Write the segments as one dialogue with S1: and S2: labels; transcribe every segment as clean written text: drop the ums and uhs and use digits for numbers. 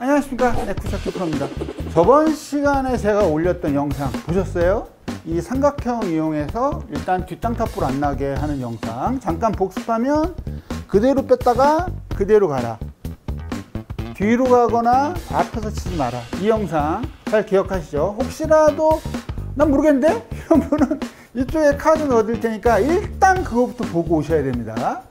S1: 안녕하십니까, 네쿠샤키 프로입니다. 저번 시간에 제가 올렸던 영상 보셨어요? 이 삼각형 이용해서 일단 뒷땅 탑볼 안 나게 하는 영상 잠깐 복습하면 그대로 뺐다가 그대로 가라, 뒤로 가거나 앞에서 치지 마라, 이 영상 잘 기억하시죠? 혹시라도 난 모르겠는데? 이런 분은 이쪽에 카드 넣어드릴 테니까 일단 그거부터 보고 오셔야 됩니다.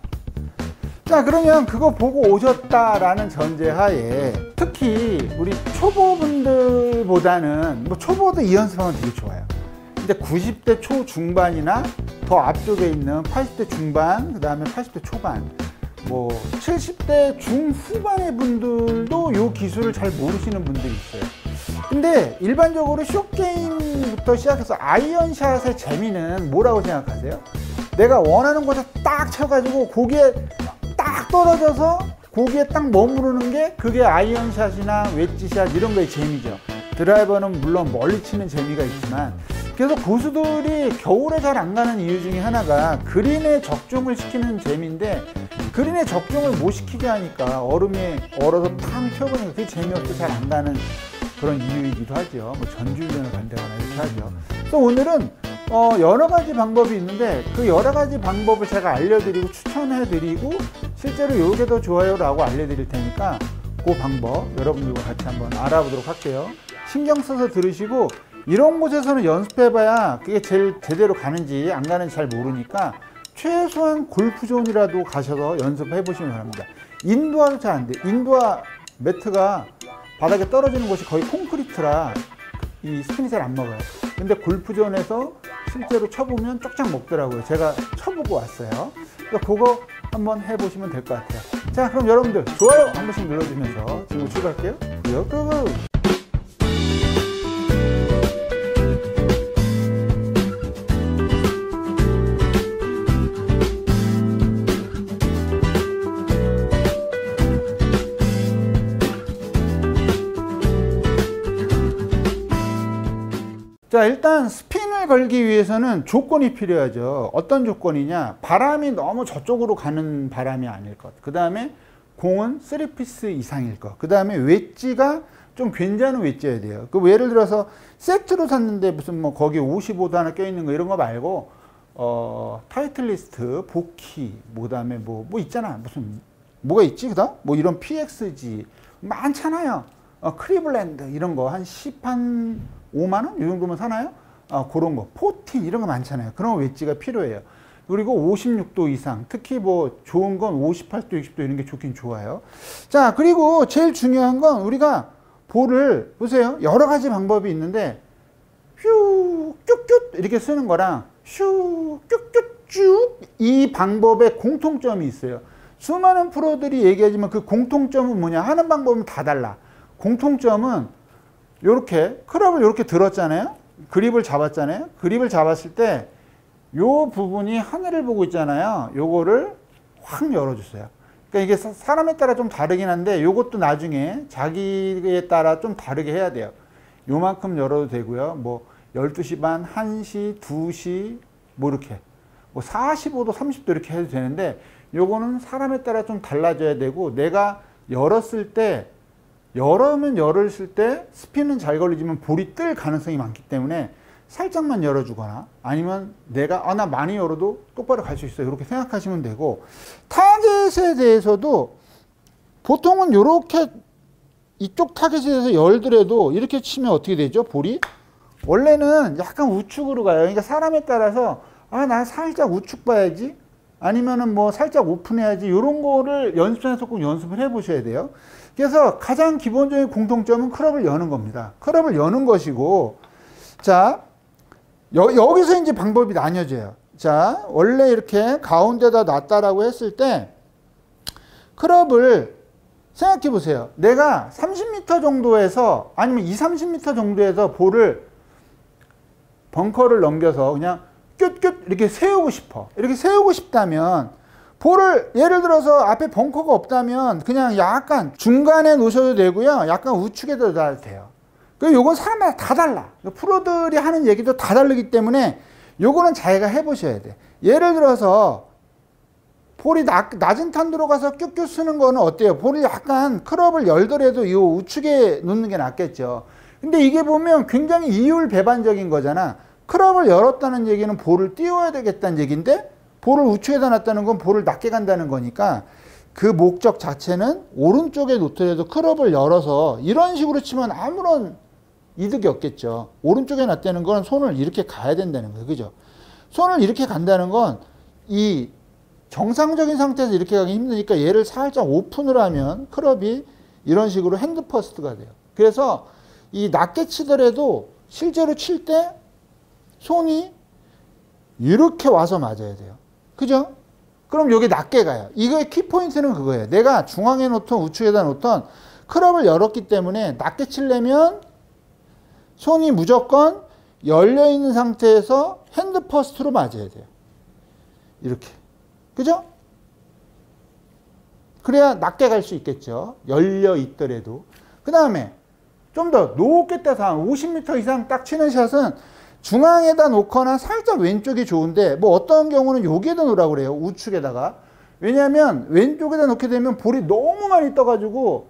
S1: 자, 그러면 그거 보고 오셨다라는 전제하에 특히 우리 초보분들보다는 뭐 초보도 이 연습하면 되게 좋아요. 근데 90대 초중반이나 더 앞쪽에 있는 80대 중반, 그 다음에 80대 초반, 뭐 70대 중후반의 분들도 이 기술을 잘 모르시는 분들이 있어요. 근데 일반적으로 숏게임부터 시작해서 아이언샷의 재미는 뭐라고 생각하세요? 내가 원하는 곳에 딱 쳐가지고 거기에 딱 떨어져서 거기에 딱 머무르는 게 그게 아이언샷이나 웨지샷 이런 거의 재미죠. 드라이버는 물론 멀리 치는 재미가 있지만, 그래서 고수들이 겨울에 잘 안 가는 이유 중에 하나가 그린에 적중을 시키는 재미인데, 그린에 적중을 못 시키게 하니까 얼음이 얼어서 탕 튀어버리니까 그게 재미없어 잘 안 가는 그런 이유이기도 하죠. 뭐 전주훈련을 간다거나 이렇게 하죠. 또 오늘은 여러 가지 방법이 있는데 그 여러 가지 방법을 제가 알려드리고 추천해드리고 실제로 이게 더 좋아요 라고 알려드릴 테니까 그 방법 여러분들과 같이 한번 알아보도록 할게요. 신경 써서 들으시고, 이런 곳에서는 연습해봐야 그게 제일 제대로 가는지 안 가는지 잘 모르니까 최소한 골프존이라도 가셔서 연습해 보시면 바랍니다. 인도화도 잘 안 돼. 인도화 매트가 바닥에 떨어지는 곳이 거의 콘크리트라 이 스핀이 잘 안 먹어요. 근데 골프존에서 실제로 쳐보면 쪽짝 먹더라고요. 제가 쳐보고 왔어요. 그러니까 그거 한번 해보시면 될 것 같아요. 자, 그럼 여러분들 좋아요 한 번씩 눌러주면서 지금 출발할게요. 고고! 자, 일단 스핀을 걸기 위해서는 조건이 필요하죠. 어떤 조건이냐? 바람이 너무 저쪽으로 가는 바람이 아닐 것. 그 다음에 공은 3피스 이상일 것. 그 다음에 웨지가 좀 괜찮은 웨지여야 돼요. 그 예를 들어서 세트로 샀는데 무슨 뭐 거기 55도 하나 껴있는 거 이런 거 말고 타이틀리스트, 보키, 그 다음에 뭐 있잖아. 무슨 뭐가 있지? 그다음 뭐 이런 PXG 많잖아요. 크리블랜드 이런 거 한 5만원? 이 정도면 사나요? 그런 거, 14 이런 거 많잖아요. 그런 웨지가 필요해요. 그리고 56도 이상, 특히 뭐 좋은 건 58도, 60도 이런 게 좋긴 좋아요. 자, 그리고 제일 중요한 건 우리가 볼을 보세요. 여러 가지 방법이 있는데 휴, 큐큐 이렇게 쓰는 거랑 휴, 큐큐 쭉 이 방법에 공통점이 있어요. 수많은 프로들이 얘기하지만 그 공통점은 뭐냐? 하는 방법은 다 달라. 공통점은 요렇게 클럽을 이렇게 들었잖아요. 그립을 잡았잖아요. 그립을 잡았을 때 요 부분이 하늘을 보고 있잖아요. 요거를 확 열어주세요. 그러니까 이게 사람에 따라 좀 다르긴 한데 요것도 나중에 자기에 따라 좀 다르게 해야 돼요. 요만큼 열어도 되고요. 뭐 12시 반, 1시, 2시 뭐 이렇게 뭐 45도, 30도 이렇게 해도 되는데 요거는 사람에 따라 좀 달라져야 되고, 내가 열었을 때 열었을 때 스핀은 잘 걸리지만 볼이 뜰 가능성이 많기 때문에 살짝만 열어주거나 아니면 내가 나 많이 열어도 똑바로 갈 수 있어요. 이렇게 생각하시면 되고, 타겟에 대해서도 보통은 이렇게 이쪽 타겟에 대해서 열더라도 이렇게 치면 어떻게 되죠? 볼이 원래는 약간 우측으로 가요. 그러니까 사람에 따라서 나 살짝 우측 봐야지 아니면은 뭐 살짝 오픈해야지, 이런 거를 연습장에서 꼭 연습을 해 보셔야 돼요. 그래서 가장 기본적인 공통점은 클럽을 여는 겁니다. 클럽을 여는 것이고, 자, 여기서 이제 방법이 나뉘어져요. 자, 원래 이렇게 가운데다 놨다라고 했을 때 클럽을 생각해 보세요. 내가 30m 정도에서 아니면 30m 정도에서 볼을 벙커를 넘겨서 그냥 뀨뀨 이렇게 세우고 싶어. 이렇게 세우고 싶다면 볼을 예를 들어서 앞에 벙커가 없다면 그냥 약간 중간에 놓으셔도 되고요. 약간 우측에도 놔도 돼요. 요건 사람마다 다 달라. 프로들이 하는 얘기도 다 다르기 때문에 요거는 자기가 해보셔야 돼. 예를 들어서 볼이 낮은 탄 들어가서 뀨뀨 쓰는 거는 어때요? 볼이 약간 클럽을 열더라도 이 우측에 놓는 게 낫겠죠. 근데 이게 보면 굉장히 이율 배반적인 거잖아. 클럽을 열었다는 얘기는 볼을 띄워야 되겠다는 얘기인데 볼을 우측에다 놨다는 건 볼을 낮게 간다는 거니까 그 목적 자체는 오른쪽에 놓더라도 클럽을 열어서 이런 식으로 치면 아무런 이득이 없겠죠. 오른쪽에 놨다는 건 손을 이렇게 가야 된다는 거예요. 그죠? 손을 이렇게 간다는 건 이 정상적인 상태에서 이렇게 가기 힘드니까 얘를 살짝 오픈을 하면 클럽이 이런 식으로 핸드 퍼스트가 돼요. 그래서 이 낮게 치더라도 실제로 칠 때 손이 이렇게 와서 맞아야 돼요. 그죠? 그럼 여기 낮게 가요. 이거의 키포인트는 그거예요. 내가 중앙에 놓던 우측에다 놓던 클럽을 열었기 때문에 낮게 치려면 손이 무조건 열려있는 상태에서 핸드 퍼스트로 맞아야 돼요. 이렇게. 그죠? 그래야 낮게 갈 수 있겠죠. 열려 있더라도. 그 다음에 좀 더 높게 떠서 한 50m 이상 딱 치는 샷은 중앙에다 놓거나 살짝 왼쪽이 좋은데 뭐 어떤 경우는 여기에다 놓으라고 그래요. 우측에다가. 왜냐하면 왼쪽에다 놓게 되면 볼이 너무 많이 떠가지고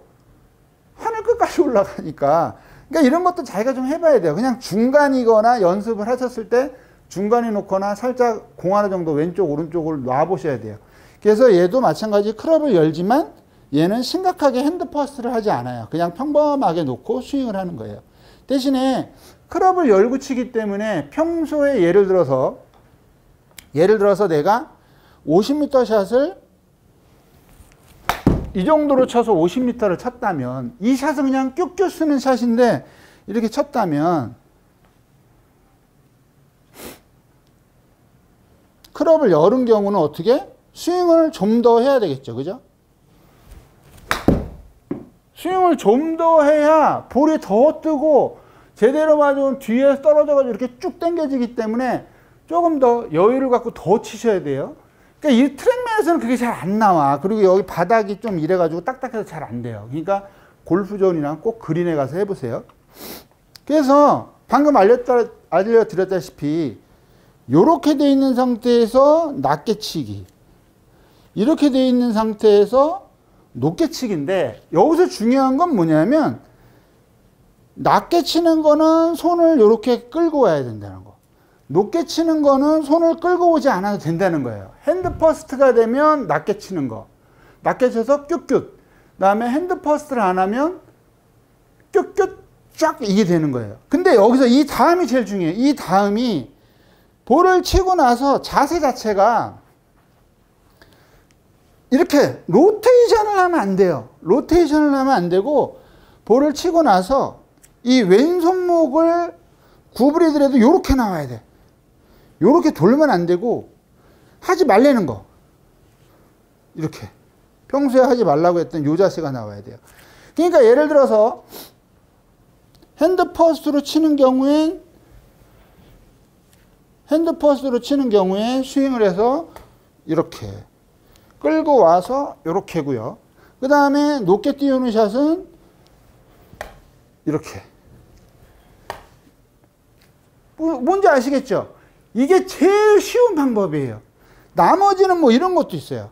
S1: 하늘 끝까지 올라가니까. 그러니까 이런 것도 자기가 좀 해봐야 돼요. 그냥 중간이거나 연습을 하셨을 때 중간에 놓거나 살짝 공 하나 정도 왼쪽 오른쪽을 놔보셔야 돼요. 그래서 얘도 마찬가지 클럽을 열지만 얘는 심각하게 핸드 퍼스트를 하지 않아요. 그냥 평범하게 놓고 스윙을 하는 거예요. 대신에 클럽을 열고 치기 때문에 평소에 예를 들어서 내가 50m 샷을 이 정도로 쳐서 50m를 쳤다면 이 샷은 그냥 뀨뀨 쓰는 샷인데 이렇게 쳤다면 클럽을 열은 경우는 어떻게? 스윙을 좀 더 해야 되겠죠. 그죠? 스윙을 좀 더 해야 볼이 더 뜨고 제대로 맞으면 뒤에서 떨어져가지고 이렇게 쭉 당겨지기 때문에 조금 더 여유를 갖고 더 치셔야 돼요. 그러니까 이 트랙맨에서는 그게 잘 안 나와. 그리고 여기 바닥이 좀 이래가지고 딱딱해서 잘 안 돼요. 그러니까 골프존이랑 꼭 그린에 가서 해보세요. 그래서 방금 알려드렸다시피 이렇게 돼 있는 상태에서 낮게 치기, 이렇게 돼 있는 상태에서 높게 치기인데 여기서 중요한 건 뭐냐면 낮게 치는 거는 손을 이렇게 끌고 와야 된다는 거. 높게 치는 거는 손을 끌고 오지 않아도 된다는 거예요. 핸드 퍼스트가 되면 낮게 치는 거. 낮게 쳐서 뀨뀨. 그 다음에 핸드 퍼스트를 안 하면 뀨뀨 쫙 이게 되는 거예요. 근데 여기서 이 다음이 제일 중요해요. 이 다음이 볼을 치고 나서 자세 자체가 이렇게 로테이션을 하면 안 돼요. 로테이션을 하면 안 되고 볼을 치고 나서 이 왼손목을 구부리더라도 이렇게 나와야 돼. 이렇게 돌면 안 되고 하지 말라는 거. 이렇게. 평소에 하지 말라고 했던 요 자세가 나와야 돼요. 그러니까 예를 들어서 핸드 퍼스트로 치는 경우엔 스윙을 해서 이렇게 끌고 와서 이렇게고요. 그 다음에 높게 띄우는 샷은 이렇게. 뭔지 아시겠죠? 이게 제일 쉬운 방법이에요. 나머지는 뭐 이런 것도 있어요.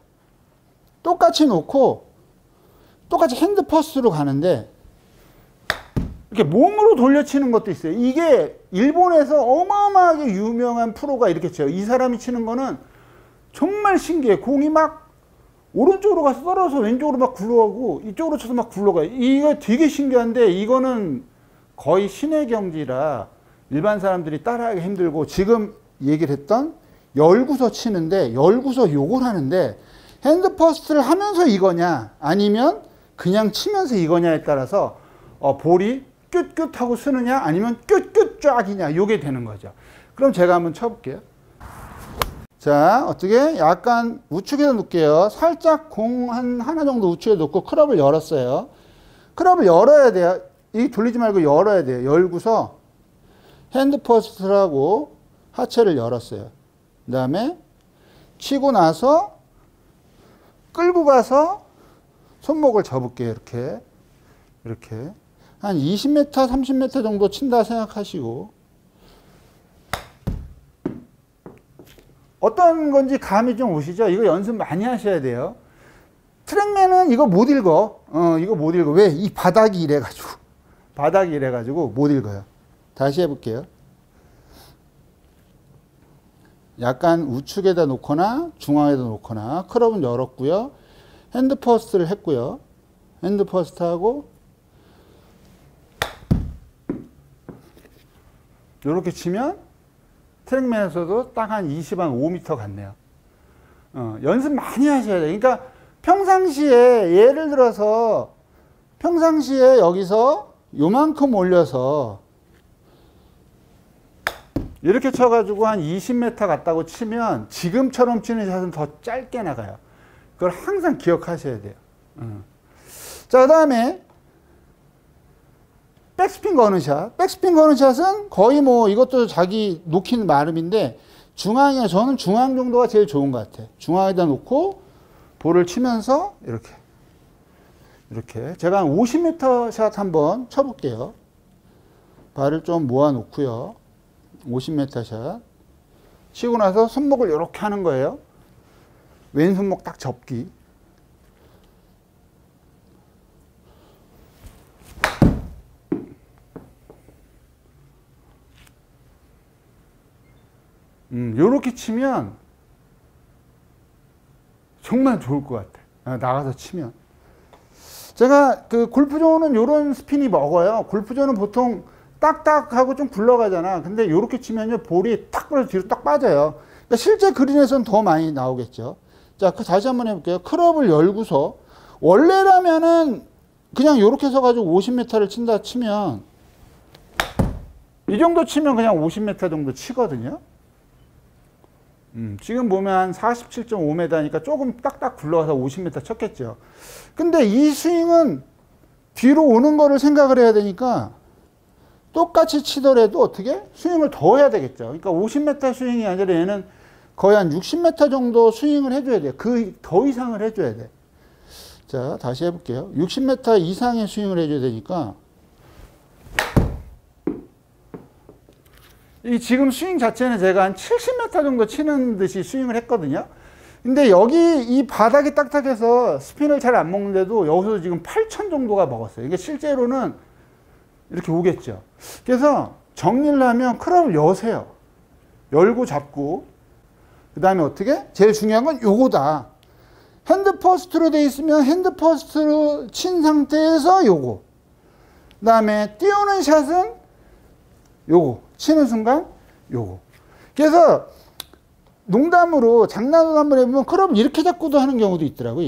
S1: 똑같이 놓고 똑같이 핸드 퍼스트로 가는데 이렇게 몸으로 돌려치는 것도 있어요. 이게 일본에서 어마어마하게 유명한 프로가 이렇게 쳐요. 이 사람이 치는 거는 정말 신기해. 공이 막 오른쪽으로 가서 떨어져서 왼쪽으로 막 굴러가고 이쪽으로 쳐서 막 굴러가요. 이거 되게 신기한데 이거는 거의 신의 경지라 일반 사람들이 따라하기 힘들고 지금 얘기를 했던 열고서 치는데 열고서 요걸 하는데 핸드 퍼스트를 하면서 이거냐 아니면 그냥 치면서 이거냐에 따라서 볼이 뀨뀨하고 쓰느냐 아니면 뀨뀨 쫙이냐 요게 되는 거죠. 그럼 제가 한번 쳐볼게요. 자, 어떻게 약간 우측에다 놓을게요. 살짝 공 하나 정도 우측에 놓고 클럽을 열었어요. 클럽을 열어야 돼요. 이 돌리지 말고 열어야 돼요. 열고서 핸드 퍼스트라고 하체를 열었어요. 그 다음에 치고 나서 끌고 가서 손목을 접을게요. 이렇게 한 20m, 30m 정도 친다 생각하시고 어떤 건지 감이 좀 오시죠? 이거 연습 많이 하셔야 돼요. 트랙맨은 이거 못 읽어. 이거 못 읽어. 왜? 이 바닥이 이래가지고. 바닥이 이래가지고 못 읽어요. 다시 해볼게요. 약간 우측에다 놓거나 중앙에다 놓거나 클럽은 열었고요. 핸드 퍼스트를 했고요. 핸드 퍼스트 하고 이렇게 치면 트랙맨에서도 딱 한 20, 한 5m 같네요. 연습 많이 하셔야 돼요. 그러니까 평상시에 예를 들어서 평상시에 여기서 요만큼 올려서 이렇게 쳐가지고 한 20m 갔다고 치면 지금처럼 치는 샷은 더 짧게 나가요. 그걸 항상 기억하셔야 돼요. 자, 그 다음에 백스핀 거는 샷. 백스핀 거는 샷은 거의 뭐 이것도 자기 놓기는 나름인데 중앙에, 저는 중앙 정도가 제일 좋은 것 같아요. 중앙에다 놓고 볼을 치면서 이렇게 제가 한 50m 샷 한번 쳐볼게요. 발을 좀 모아 놓고요. 50m 샷 치고 나서 손목을 이렇게 하는 거예요. 왼손목 딱 접기. 요렇게 치면 정말 좋을 것 같아. 나가서 치면. 제가 그 골프존은 요런 스핀이 먹어요. 골프존은 보통 딱딱 하고 좀 굴러가잖아. 근데 요렇게 치면요, 볼이 탁 벌어서 뒤로 딱 빠져요. 그러니까 실제 그린에서는 더 많이 나오겠죠. 자, 다시 한번 해볼게요. 클럽을 열고서, 원래라면은 그냥 요렇게 서가지고 50m를 친다 치면, 이 정도 치면 그냥 50m 정도 치거든요. 지금 보면 한 47.5m니까 조금 딱딱 굴러가서 50m 쳤겠죠. 근데 이 스윙은 뒤로 오는 거를 생각을 해야 되니까 똑같이 치더라도 어떻게? 스윙을 더 해야 되겠죠. 그러니까 50m 스윙이 아니라 얘는 거의 한 60m 정도 스윙을 해줘야 돼요. 그 더 이상을 해줘야 돼. 자, 다시 해볼게요. 60m 이상의 스윙을 해줘야 되니까 이 지금 스윙 자체는 제가 한 70m 정도 치는 듯이 스윙을 했거든요. 근데 여기 이 바닥이 딱딱해서 스핀을 잘 안 먹는데도 여기서 지금 8,000 정도가 먹었어요. 이게 실제로는 이렇게 오겠죠. 그래서 정리를 하면 클럽을 여세요. 열고 잡고, 그 다음에 어떻게? 제일 중요한 건 요거다. 핸드 퍼스트로 돼 있으면 핸드 퍼스트로 친 상태에서 요거. 그 다음에 띄우는 샷은 요거. 치는 순간 요거. 그래서 농담으로 장난으로 한번 해보면 클럽을 이렇게 잡고도 하는 경우도 있더라고요.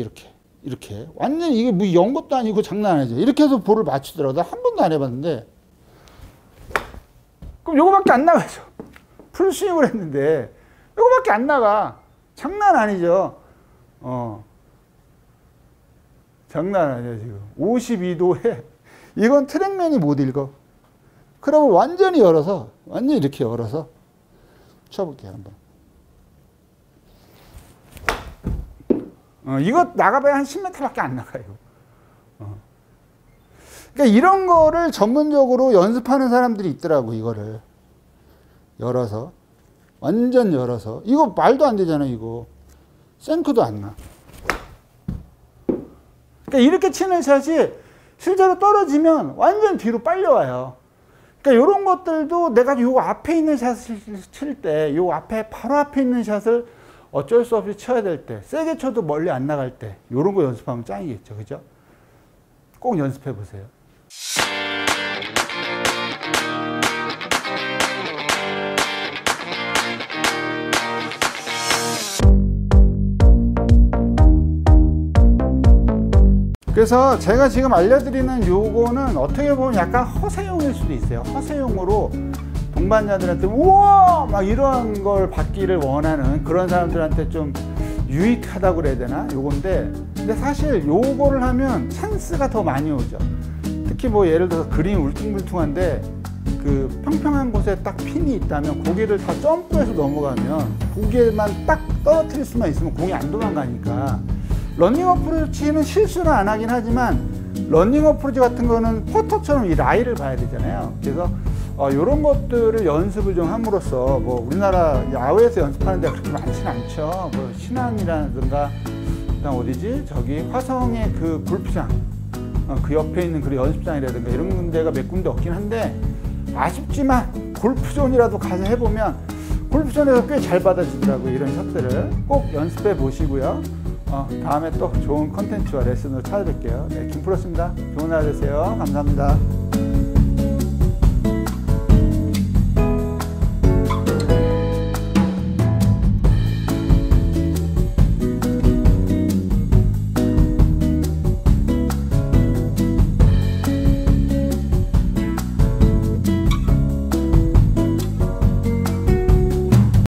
S1: 이렇게 완전 이게 뭐 연 것도 아니고 장난 아니죠. 이렇게 해서 볼을 맞추더라고요. 한 번도 안 해봤는데 그럼 요거밖에 안 나가죠. 풀스윙을 했는데 요거밖에 안 나가. 장난 아니죠. 장난 아니에요. 지금 52도에 이건 트랙맨이 못 읽어. 클럽을 완전히 이렇게 열어서 쳐볼게요. 한번. 이거 나가봐야 한 10m밖에 안 나가요. 그러니까 이런 거를 전문적으로 연습하는 사람들이 있더라고. 이거를 열어서, 완전 열어서. 이거 말도 안 되잖아요. 이거 생크도 안 나. 그러니까 이렇게 치는 샷이 실제로 떨어지면 완전 뒤로 빨려와요. 그러니까 이런 것들도 내가 요 앞에 있는 샷을 칠 때, 요 앞에, 바로 앞에 있는 샷을 어쩔 수 없이 쳐야 될 때, 세게 쳐도 멀리 안 나갈 때, 요런 거 연습하면 짱이겠죠. 그죠? 꼭 연습해 보세요. 그래서 제가 지금 알려드리는 요거는 어떻게 보면 약간 허세용일 수도 있어요. 허세용으로 동반자들한테 우와 막 이런 걸 받기를 원하는 그런 사람들한테 좀 유익하다고 그래야 되나? 요건데, 근데 사실 요거를 하면 찬스가 더 많이 오죠. 특히 뭐 예를 들어서 그린이 울퉁불퉁한데 그 평평한 곳에 딱 핀이 있다면 고개를 다 점프해서 넘어가면 고개만 딱 떨어뜨릴 수만 있으면 공이 안 도망가니까, 러닝 어프로치는 실수는 안 하긴 하지만 러닝 어프로치 같은 거는 퍼터처럼 이 라이를 봐야 되잖아요. 그래서 이런 것들을 연습을 좀 함으로써 뭐 우리나라 야외에서 연습하는 데가 그렇게 많지는 않죠. 뭐 신안이라든가 그다음 어디지? 저기 화성의 그 골프장, 그 옆에 있는 그 연습장이라든가 이런 데가 몇 군데 없긴 한데 아쉽지만 골프존이라도 가서 해보면 골프존에서 꽤 잘 받아주더라고요. 이런 샷들을 꼭 연습해 보시고요. 다음에 또 좋은 컨텐츠와 레슨으로 찾아뵐게요. 네, 김프로였습니다. 좋은 하루 되세요. 감사합니다.